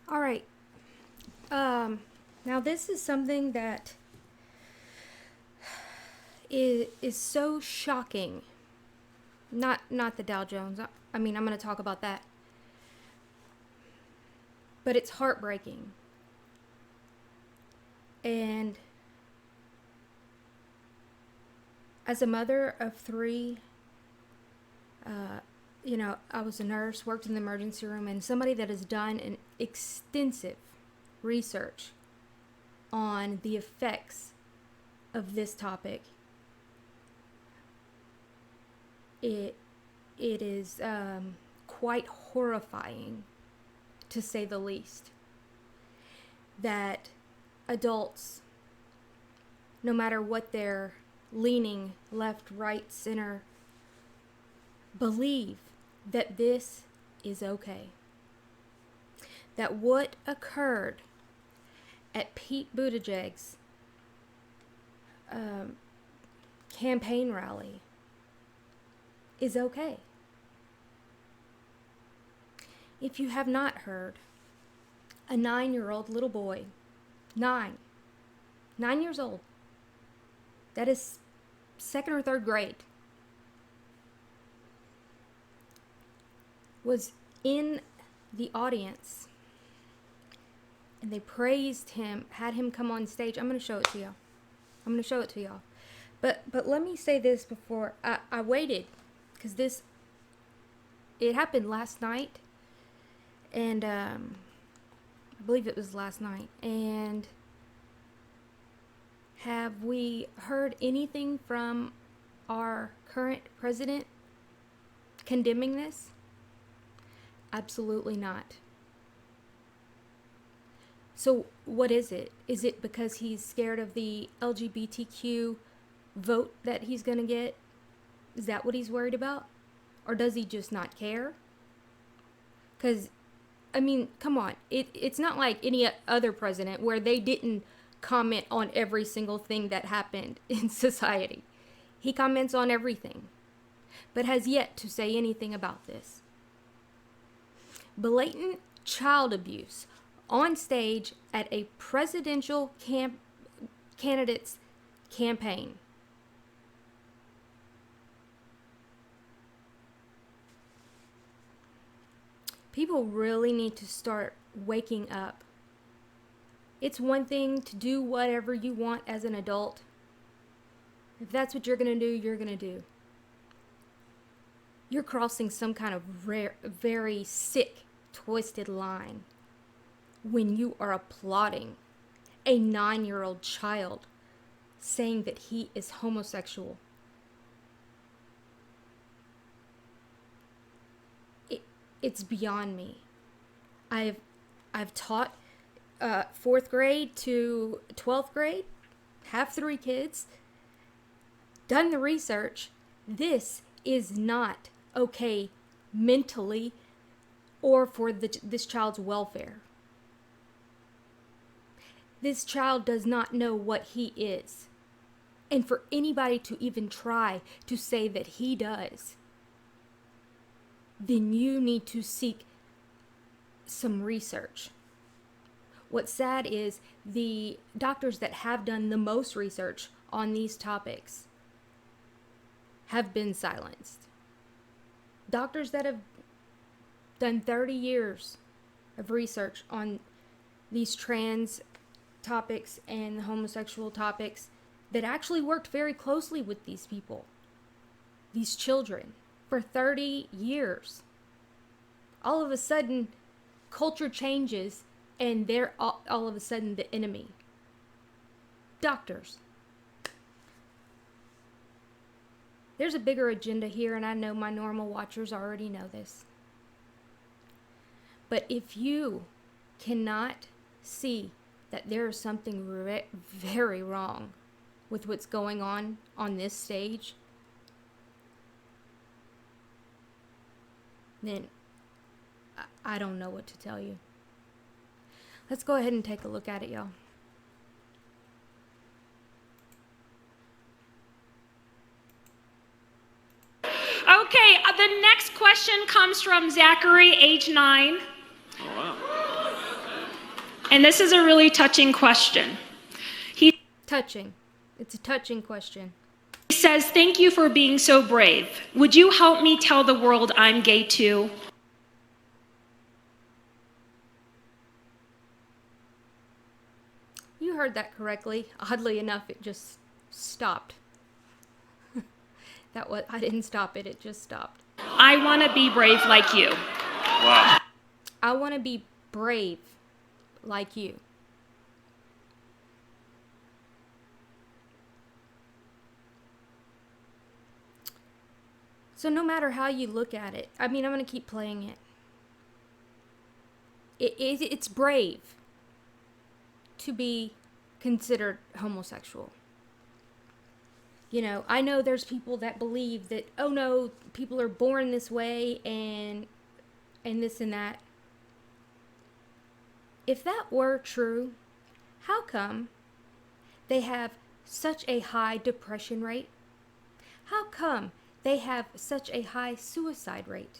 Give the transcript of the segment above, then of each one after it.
All right. Now this is something that is so shocking. Not the Dow Jones. I mean, I'm going to talk about that. But it's heartbreaking. And as a mother of three, I was a nurse, worked in the emergency room, and somebody that has done an extensive research on the effects of this topic. It is quite horrifying, to say the least, that adults, no matter what they're leaning left, right, center, believe that this is okay. That what occurred at Pete Buttigieg's campaign rally is okay. If you have not heard, a 9-year-old little boy, 9 years old, that is second or third grade, was in the audience, and they praised him, had him come on stage. I'm going to show it to y'all. But let me say this before I waited, because it happened last night, and I believe it was last night. And have we heard anything from our current president condemning this? Absolutely not. So what is it? Is it because he's scared of the LGBTQ vote that he's going to get? Is that what he's worried about? Or does he just not care? Because, I mean, come on. It's not like any other president where they didn't comment on every single thing that happened in society. He comments on everything, but has yet to say anything about this. Blatant child abuse on stage at a presidential candidate's campaign. People really need to start waking up. It's one thing to do whatever you want as an adult. If that's what you're going to do, you're going to do. You're crossing some kind of very sick, twisted line when you are applauding a 9-year-old child saying that he is homosexual. It's beyond me. I've taught 4th grade to 12th grade, have 3 kids, done the research. This is not okay mentally or for this child's welfare. This child does not know what he is. And for anybody to even try to say that he does, then you need to seek some research. What's sad is the doctors that have done the most research on these topics have been silenced. Doctors that have done 30 years of research on these trans topics and the homosexual topics that actually worked very closely with these people, these children, for 30 years. All of a sudden, culture changes and they're all of a sudden the enemy. Doctors. There's a bigger agenda here, and I know my normal watchers already know this. But if you cannot see that there is something very wrong with what's going on this stage, then I don't know what to tell you. Let's go ahead and take a look at it, y'all. Okay, the next question comes from Zachary, age 9. Oh, wow. And this is a really touching question. He Touching. It's a touching question. says, "Thank you for being so brave. Would you help me tell the world I'm gay too?" You heard that correctly. Oddly enough, it just stopped. I didn't stop it, it just stopped. I want to be brave like you. Wow. I want to be brave like you. So no matter how you look at it, I'm going to keep playing it. It's brave to be considered homosexual. I know there's people that believe that, oh no, people are born this way and this and that. If that were true, how come they have such a high depression rate? How come they have such a high suicide rate?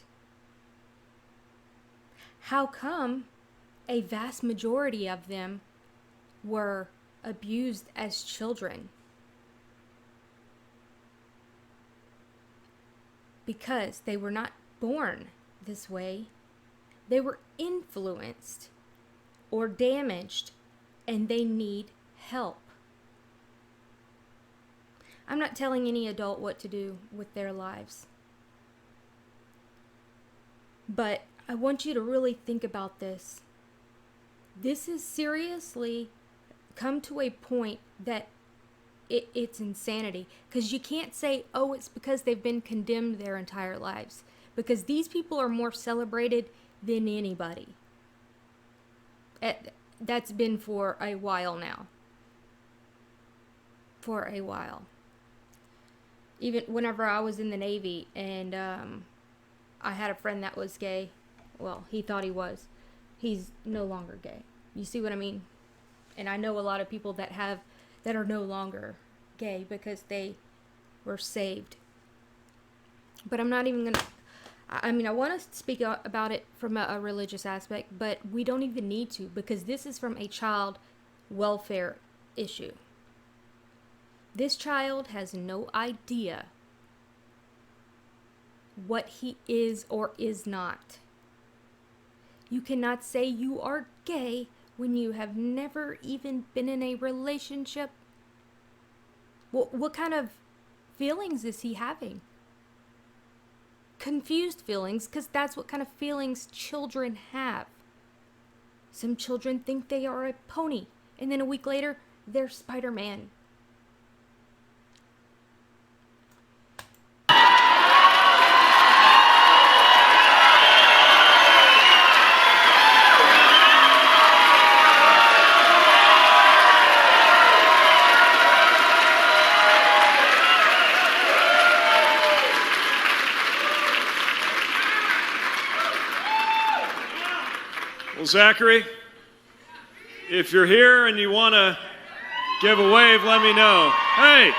How come a vast majority of them were abused as children? Because they were not born this way. They were influenced or damaged, and they need help. I'm not telling any adult what to do with their lives. But I want you to really think about this. This has seriously come to a point that it's insanity. Because you can't say, oh, it's because they've been condemned their entire lives. Because these people are more celebrated than anybody. That's been for a while now. For a while. Even whenever I was in the Navy and I had a friend that was gay. Well, he thought he was. He's no longer gay. You see what I mean? And I know a lot of people that are no longer gay because they were saved. But I'm not even going to... I want to speak about it from a religious aspect, but we don't even need to because this is from a child welfare issue. This child has no idea what he is or is not. You cannot say you are gay when you have never even been in a relationship. What kind of feelings is he having? Confused feelings, because that's what kind of feelings children have. Some children think they are a pony, and then a week later, they're Spider-Man. Well, Zachary, if you're here and you want to give a wave, let me know. Hey!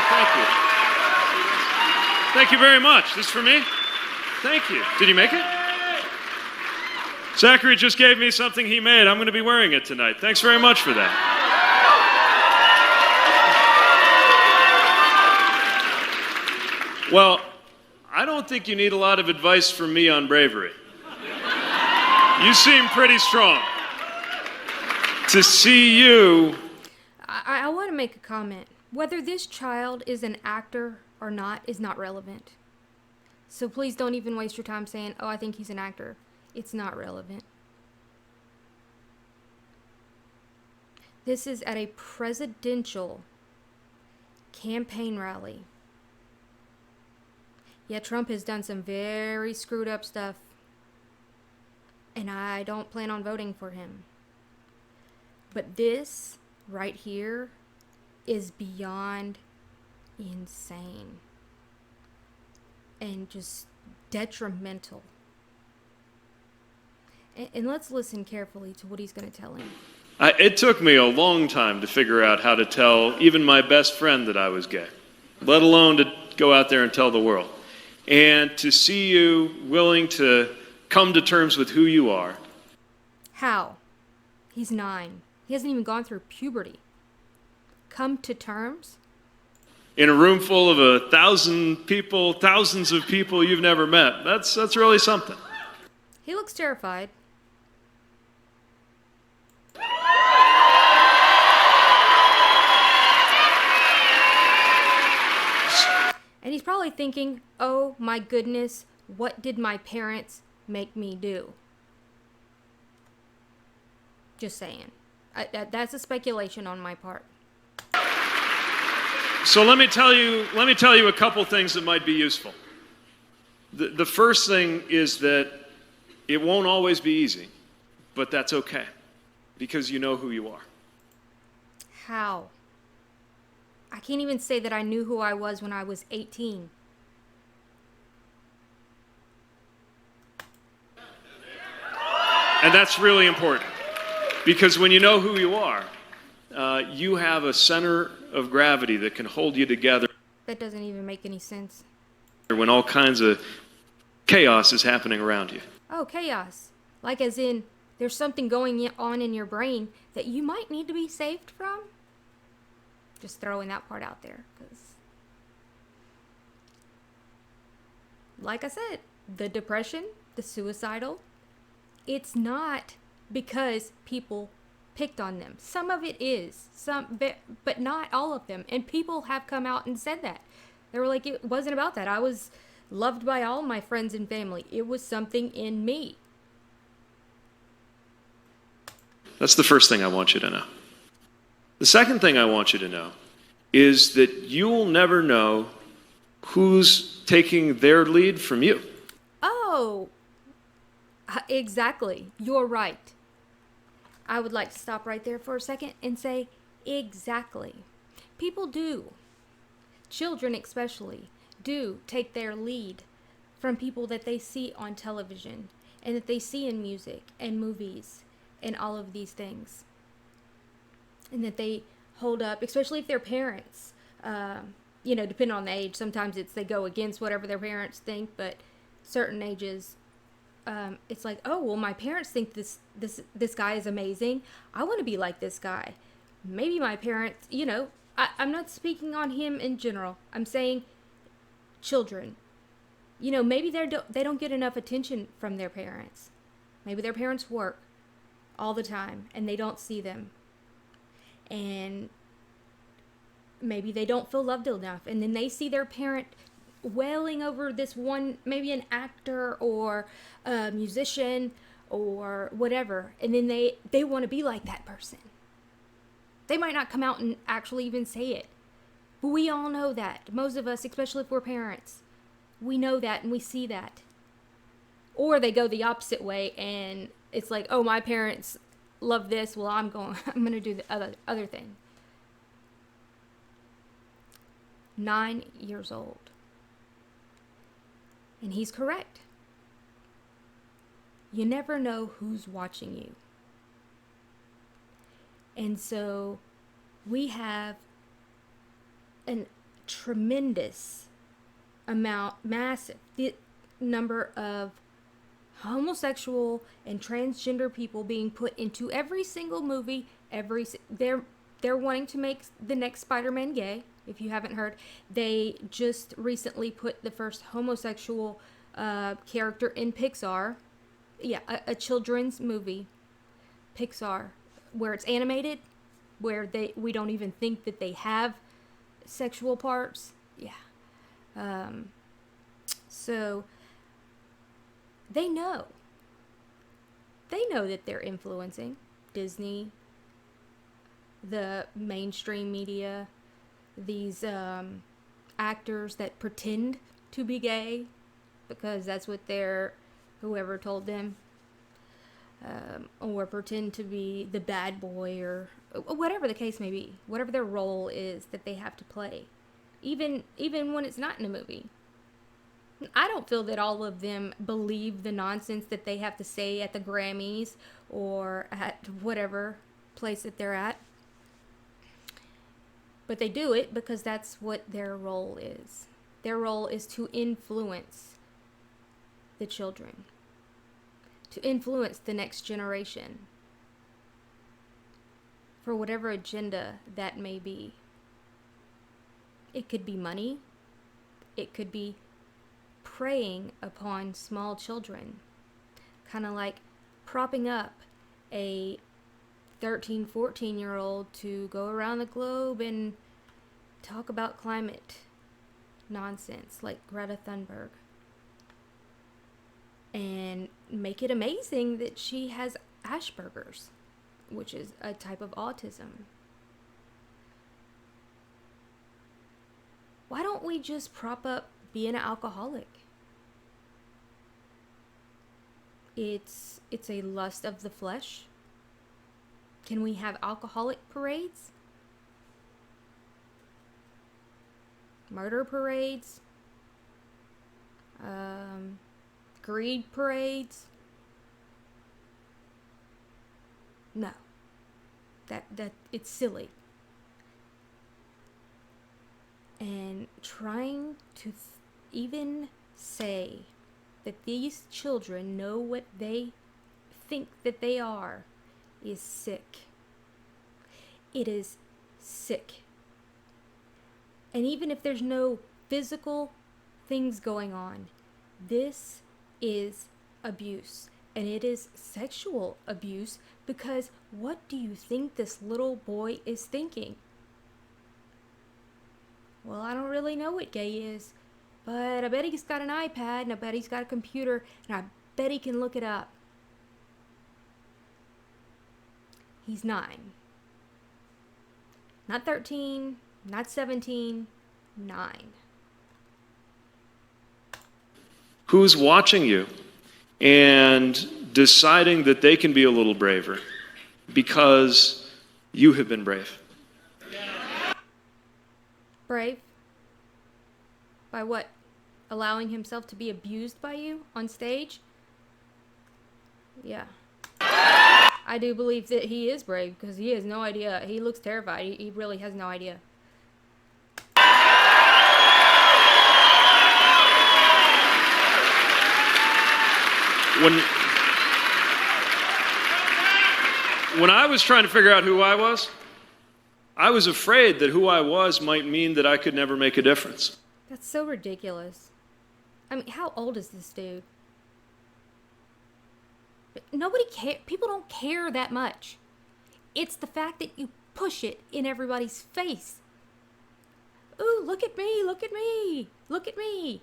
Thank you. Thank you very much. This is for me? Thank you. Did you make it? Zachary just gave me something he made. I'm going to be wearing it tonight. Thanks very much for that. Well, I don't think you need a lot of advice from me on bravery. You seem pretty strong. To see you... I want to make a comment. Whether this child is an actor or not is not relevant. So please don't even waste your time saying, oh, I think he's an actor. It's not relevant. This is at a presidential campaign rally. Yeah, Trump has done some very screwed up stuff. And I don't plan on voting for him. But this right here is beyond insane. And just detrimental. And let's listen carefully to what he's going to tell him. It took me a long time to figure out how to tell even my best friend that I was gay, let alone to go out there and tell the world. And to see you willing to come to terms with who you are. How? He's 9. He hasn't even gone through puberty. Come to terms? In a room full of 1,000 people, thousands of people you've never met. That's really something. He looks terrified. And he's probably thinking, oh my goodness, what did my parents make me do? Just saying. That's a speculation on my part. So let me tell you a couple things that might be useful. The first thing is that it won't always be easy, but that's okay, because you know who you are. How? I can't even say that I knew who I was when I was 18. And that's really important, because when you know who you are, you have a center of gravity that can hold you together. That doesn't even make any sense. When all kinds of chaos is happening around you. Oh, chaos. Like as in, there's something going on in your brain that you might need to be saved from? Just throwing that part out there. 'Cause like I said, the depression, the suicidal, it's not because people picked on them. Some of it is, but not all of them. And people have come out and said that. They were like, it wasn't about that. I was loved by all my friends and family. It was something in me. That's the first thing I want you to know. The second thing I want you to know is that you'll never know who's taking their lead from you. Oh, exactly. You're right. I would like to stop right there for a second and say, exactly. People do, children especially, do take their lead from people that they see on television and that they see in music and movies and all of these things. And that they hold up, especially if they're parents, depending on the age. Sometimes they go against whatever their parents think, but certain ages, it's like, oh, well, my parents think this guy is amazing. I want to be like this guy. Maybe my parents, I'm not speaking on him in general. I'm saying children. Maybe they don't get enough attention from their parents. Maybe their parents work all the time and they don't see them. And maybe they don't feel loved enough. And then they see their parent wailing over this one, maybe an actor or a musician or whatever. And then they want to be like that person. They might not come out and actually even say it. But we all know that. Most of us, especially if we're parents, we know that and we see that. Or they go the opposite way and it's like, oh, my parents love this. Well, I'm going to do the other thing. 9 years old. And he's correct. You never know who's watching you. And so we have a tremendous massive number of homosexual and transgender people being put into every single movie. They're wanting to make the next Spider-Man gay. If you haven't heard, they just recently put the first homosexual character in Pixar. Yeah, a children's movie, Pixar, where it's animated, where we don't even think that they have sexual parts. Yeah. So they know that they're influencing Disney, the mainstream media, these actors that pretend to be gay because that's what whoever told them, or pretend to be the bad boy or whatever the case may be, whatever their role is that they have to play, even when it's not in a movie. I don't feel that all of them believe the nonsense that they have to say at the Grammys or at whatever place that they're at. But they do it because that's what their role is. Their role is to influence the children, to influence the next generation for whatever agenda that may be. It could be money. It could be preying upon small children, kind of like propping up a 13, 14-year-old to go around the globe and talk about climate nonsense like Greta Thunberg. And make it amazing that she has Asperger's, which is a type of autism. Why don't we just prop up being an alcoholic? It's a lust of the flesh. Can we have alcoholic parades? Murder parades? Greed parades? No. That it's silly. And trying to even say that these children know what they think that they are is sick. It is sick. And even if there's no physical things going on, this is abuse. And it is sexual abuse, because what do you think this little boy is thinking? Well, I don't really know what gay is, but I bet he's got an iPad, and I bet he's got a computer, and I bet he can look it up. He's 9. Not 13, not 17, 9. Who's watching you and deciding that they can be a little braver because you have been brave? Brave? By what? Allowing himself to be abused by you on stage? Yeah. I do believe that he is brave, because he has no idea. He looks terrified. He really has no idea. When I was trying to figure out who I was afraid that who I was might mean that I could never make a difference. That's so ridiculous. I mean, how old is this dude? Nobody cares. People don't care that much. It's the fact that you push it in everybody's face. Ooh, look at me, look at me, look at me.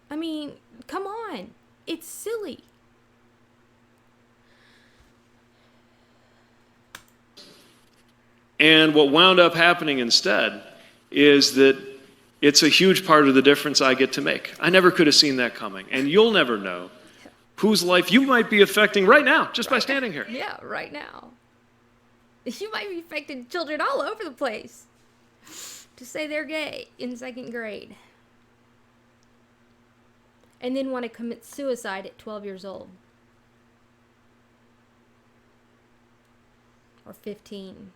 I mean, come on. It's silly. And what wound up happening instead is that it's a huge part of the difference I get to make. I never could have seen that coming. And you'll never know whose life you might be affecting right now, just by standing here. Yeah, right now. You might be affecting children all over the place to say they're gay in 2nd grade. And then want to commit suicide at 12 years old. Or 15.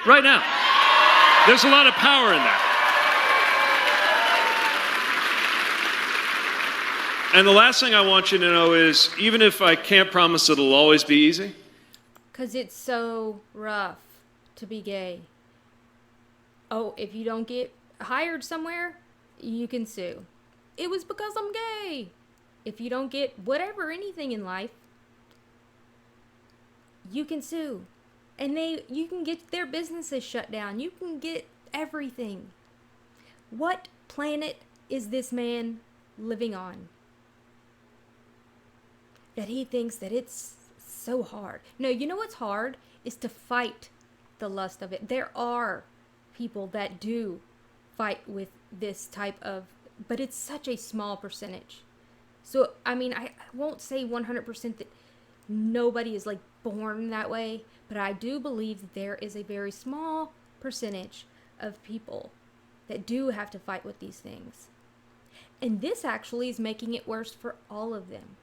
Right now. There's a lot of power in that. And the last thing I want you to know is, even if I can't promise it'll always be easy, 'cause it's so rough to be gay. Oh, if you don't get hired somewhere, you can sue. It was because I'm gay. If you don't get whatever, anything in life, you can sue. And you can get their businesses shut down. You can get everything. What planet is this man living on that he thinks that it's so hard? No, you know what's hard is to fight the lust of it. There are people that do fight with this type of, but it's such a small percentage. So, I mean, I won't say 100% that nobody is like born that way, but I do believe that there is a very small percentage of people that do have to fight with these things. And this actually is making it worse for all of them.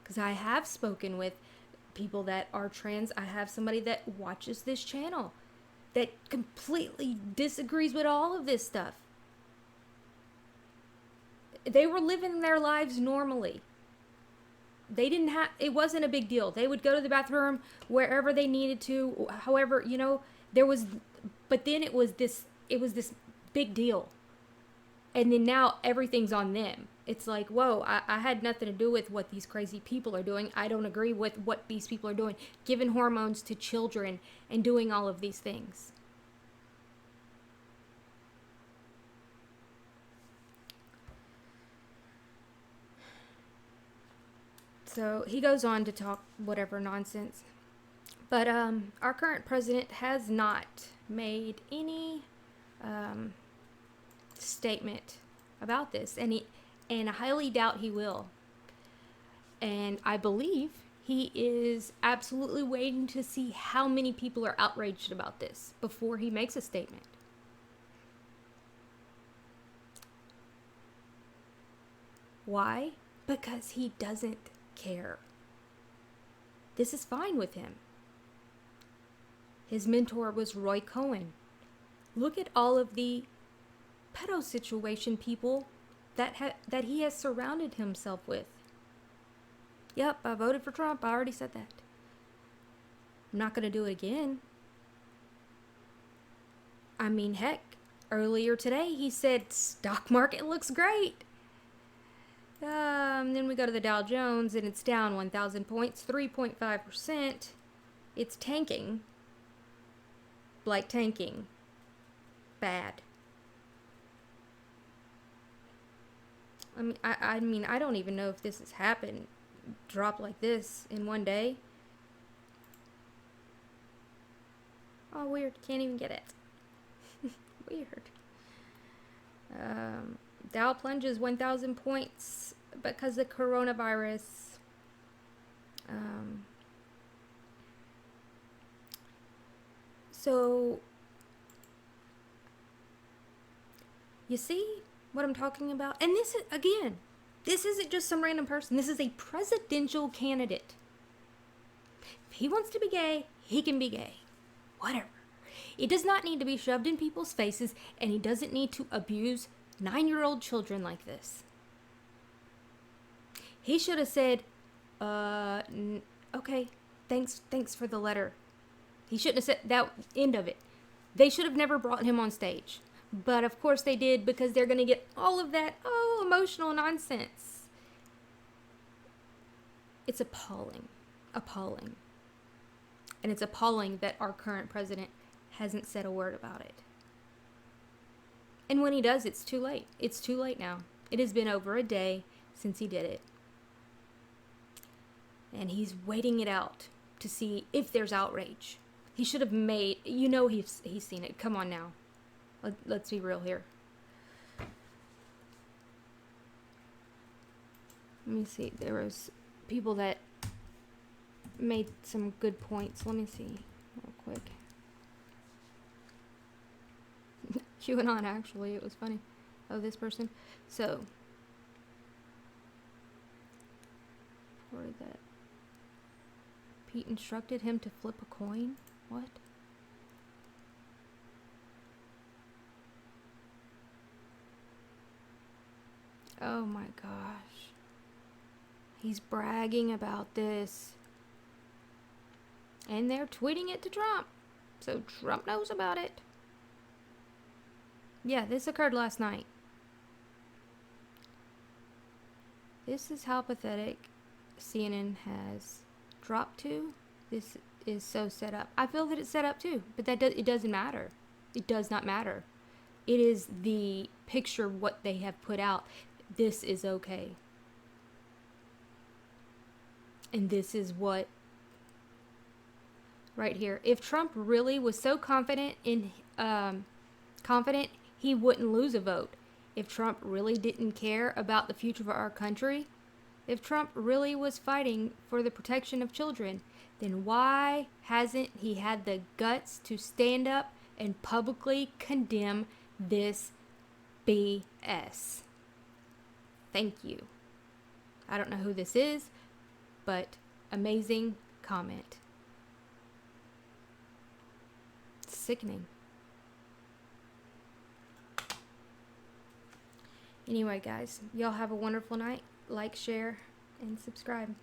Because I have spoken with people that are trans. I have somebody that watches this channel that completely disagrees with all of this stuff. They were living their lives normally. They didn't have, it wasn't a big deal. They would go to the bathroom wherever they needed to, however, there was, but then it was this big deal. And then now everything's on them. It's like, whoa, I had nothing to do with what these crazy people are doing. I don't agree with what these people are doing, giving hormones to children and doing all of these things. So he goes on to talk whatever nonsense. But our current president has not made any statement about this, and I highly doubt he will. And I believe he is absolutely waiting to see how many people are outraged about this before he makes a statement. Why? Because he doesn't care. This is fine with him. His mentor was Roy Cohen. Look at all of the pedo situation people that he has surrounded himself with. Yep, I voted for Trump. I already said that. I'm not going to do it again. I mean, heck, earlier today he said stock market looks great. Then we go to the Dow Jones and it's down 1,000 points, 3.5%. It's tanking. Like tanking. Bad. I mean, I don't even know if this has happened. Drop like this in one day. Oh, weird. Can't even get it. Weird. Dow plunges 1,000 points because of coronavirus. So, you see what I'm talking about? And this is, again, this isn't just some random person. This is a presidential candidate. If he wants to be gay, he can be gay. Whatever. It does not need to be shoved in people's faces, and he doesn't need to abuse 9-year-old children like this. He should have said, okay, thanks for the letter. He shouldn't have said that end of it. They should have never brought him on stage. But of course they did, because they're going to get all of that, emotional nonsense. It's appalling. Appalling. And it's appalling that our current president hasn't said a word about it. And when he does, it's too late. It's too late now. It has been over a day since he did it. And he's waiting it out to see if there's outrage. He should have made, he's seen it. Come on now. Let's be real here. Let me see. There was people that made some good points. Let me see real quick. QAnon, actually. It was funny. Oh, this person. So, where did that? Pete instructed him to flip a coin? What? Oh my gosh. He's bragging about this. And they're tweeting it to Trump. So Trump knows about it. Yeah, this occurred last night. This is how pathetic CNN has dropped to. This is so set up. I feel that it's set up too, but it doesn't matter. It does not matter. It is the picture, what they have put out. This is okay. And this is what, right here. If Trump really was so confident, he wouldn't lose a vote. If Trump really didn't care about the future of our country, if Trump really was fighting for the protection of children, then why hasn't he had the guts to stand up and publicly condemn this BS? Thank you. I don't know who this is, but amazing comment. Sickening. Anyway, guys, y'all have a wonderful night. Like, share, and subscribe.